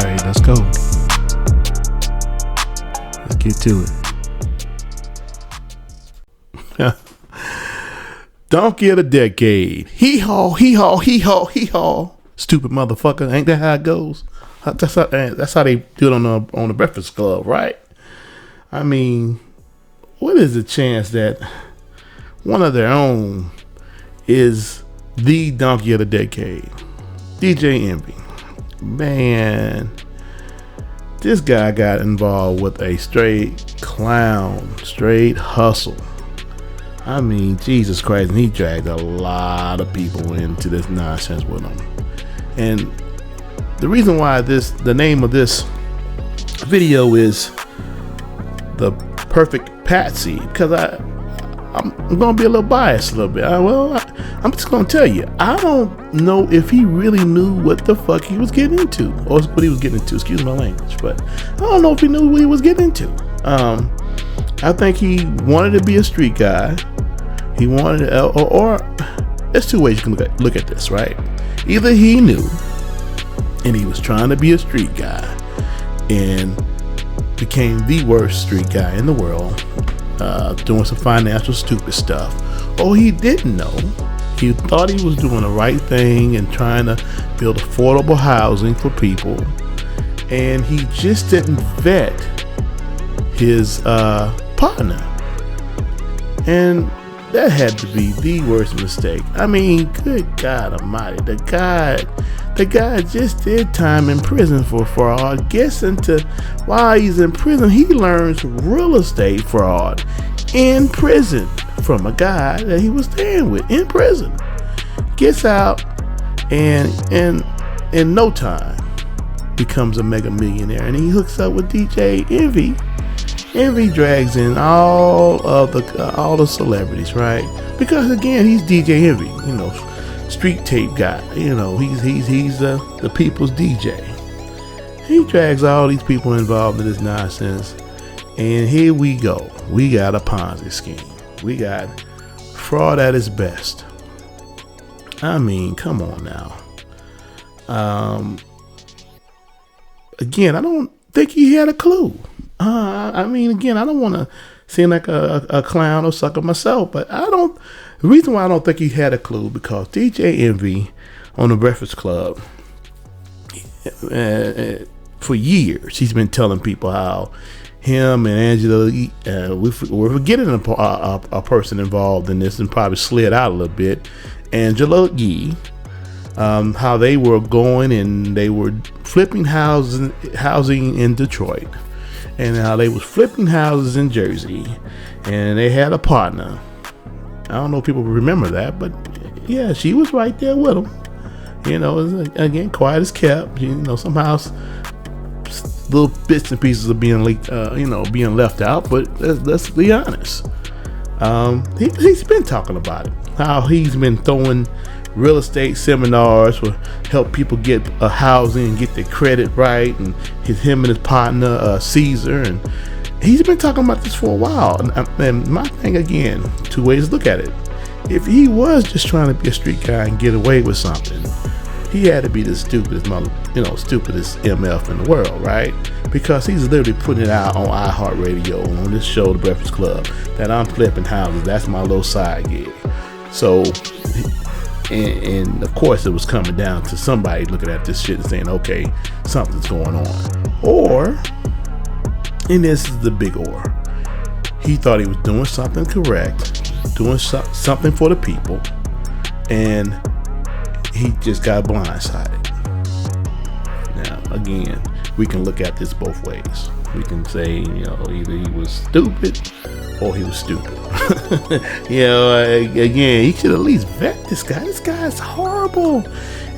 right, let's go. Let's get to it. Donkey of the decade. Hee-haw, hee-haw, hee-haw, hee-haw. Stupid motherfucker. Ain't that how it goes? That's how they do it on the Breakfast Club, right? I mean, what is the chance that one of their own is the donkey of the decade? DJ Envy. Man, this guy got involved with a straight clown, straight hustle. I mean, Jesus Christ, and he dragged a lot of people into this nonsense with him. And the reason why the name of this video is the Perfect Patsy, because I'm going to be a little biased a little bit. I'm just going to tell you, I don't know if he really knew what the fuck he was getting into, or what he was getting into, excuse my language, but I don't know if he knew what he was getting into. I think he wanted to be a street guy. He wanted, or there's two ways you can look at this, right? Either he knew, and he was trying to be a street guy, and became the worst street guy in the world, doing some financial stupid stuff, or he didn't know. He thought he was doing the right thing and trying to build affordable housing for people, and he just didn't vet his partner, and that had to be the worst mistake. I mean, good God Almighty, the guy just did time in prison for fraud. Gets into, while he's in prison, he learns real estate fraud in prison from a guy that he was staying with in prison. Gets out and in no time becomes a mega millionaire, and he hooks up with DJ Envy. Envy drags in all the celebrities, right? Because again, he's DJ Envy, street tape guy. He's the people's DJ. He drags all these people involved in this nonsense, and here we go. We got a Ponzi scheme. We got fraud at its best. I mean, come on now. Again, I don't think he had a clue. I don't want to seem like a clown or sucker myself, but the reason why I don't think he had a clue, because DJ Envy on the Breakfast Club, for years, he's been telling people how him and Angela, we're forgetting a person involved in this and probably slid out a little bit, Angela Yee, how they were going and they were flipping housing in Detroit, and how they was flipping houses in Jersey, and they had a partner. I don't know if people remember that, but yeah, she was right there with them. Again, quiet as kept. Somehow little bits and pieces are being leaked, being left out. But let's be honest. He's been talking about it. How he's been throwing real estate seminars to help people get a housing and get their credit right, and him and his partner Cesar, and he's been talking about this for a while. And my thing, again, two ways to look at it. If he was just trying to be a street guy and get away with something, he had to be the stupidest MF in the world, right? Because he's literally putting it out on iHeartRadio on this show, The Breakfast Club, that I'm flipping houses. That's my little side gig. So, and of course, it was coming down to somebody looking at this shit and saying, okay, something's going on. Or, and this is the big or, he thought he was doing something correct, doing something for the people, and he just got blindsided. Now, again, we can look at this both ways. We can say, either he was stupid or he was stupid. Again, he should at least vet this guy. This guy is horrible,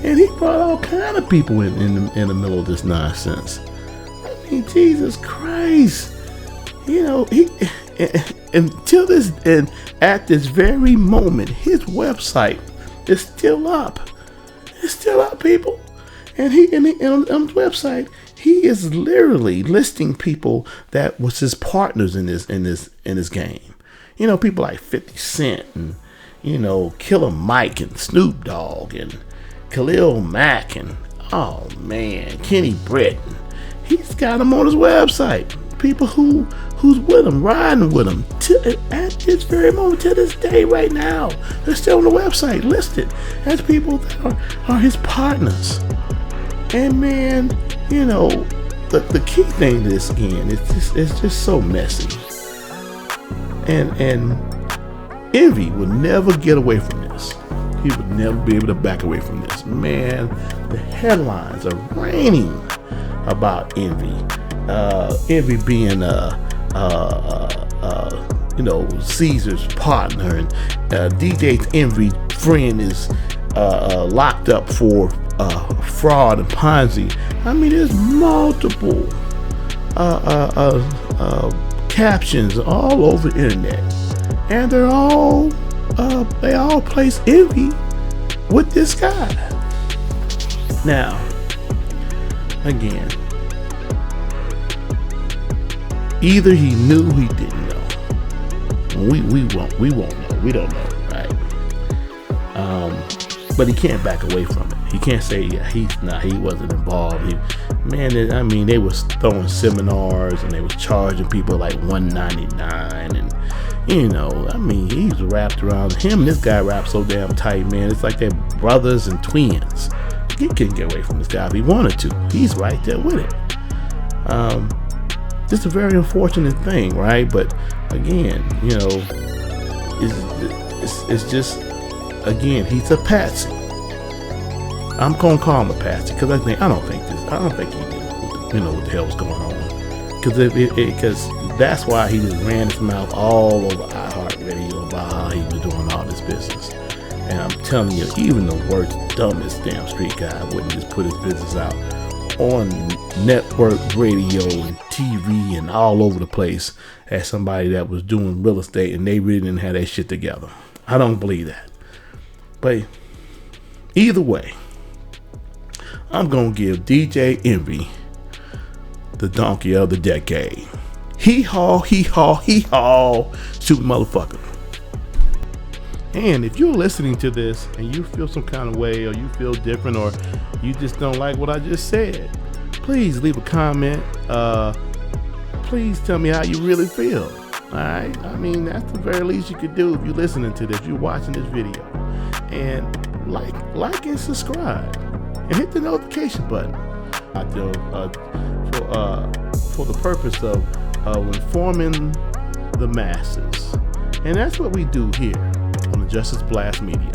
and he brought all kind of people in the middle of this nonsense. I mean, Jesus Christ, he until this, and at this very moment, his website is still up. It's still up, people. And on his website, he is literally listing people that was his partners in this game. People like 50 Cent and Killer Mike and Snoop Dogg and Khalil Mack and Kenny Brett. He's got them on his website. People who's with him, riding with him at this very moment, to this day, right now. They're still on the website listed as people that are his partners. And man, the key thing to this again, it's just so messy. And Envy would never get away from this. He would never be able to back away from this. Man, the headlines are raining about Envy. Envy being Cesar's partner, and DJ's Envy friend is locked up for fraud and ponzi. I mean, there's multiple captions all over the internet, and they all place Envy with this guy. Now, again, either he knew, he didn't know. We won't know. We don't know, right? But he can't back away from it. He can't say, yeah, he wasn't involved. They was throwing seminars and they was charging people like $199, and he's wrapped around him. And this guy raps so damn tight, man. It's like they're brothers and twins. He couldn't get away from this guy if he wanted to. He's right there with it. Just a very unfortunate thing, right? But again, it's just, again, he's a patsy. I'm gonna call him a patsy because I don't think he knew what the hell was going on. Because that's why he just ran his mouth all over iHeartRadio about how he was doing all this business. And I'm telling you, even the worst, dumbest damn street guy wouldn't just put his business out on network radio and TV and all over the place as somebody that was doing real estate and they really didn't have their shit together. I don't believe that. But either way, I'm going to give DJ Envy the donkey of the decade. Hee-haw, hee-haw, hee-haw, stupid motherfucker. And if you're listening to this and you feel some kind of way, or you feel different, or you just don't like what I just said, please leave a comment. Please tell me how you really feel. Alright? I mean, that's the very least you could do if you're listening to this, you're watching this video. And like and subscribe. And hit the notification button. For the purpose of informing the masses. And that's what we do here on the Justice Blast Media.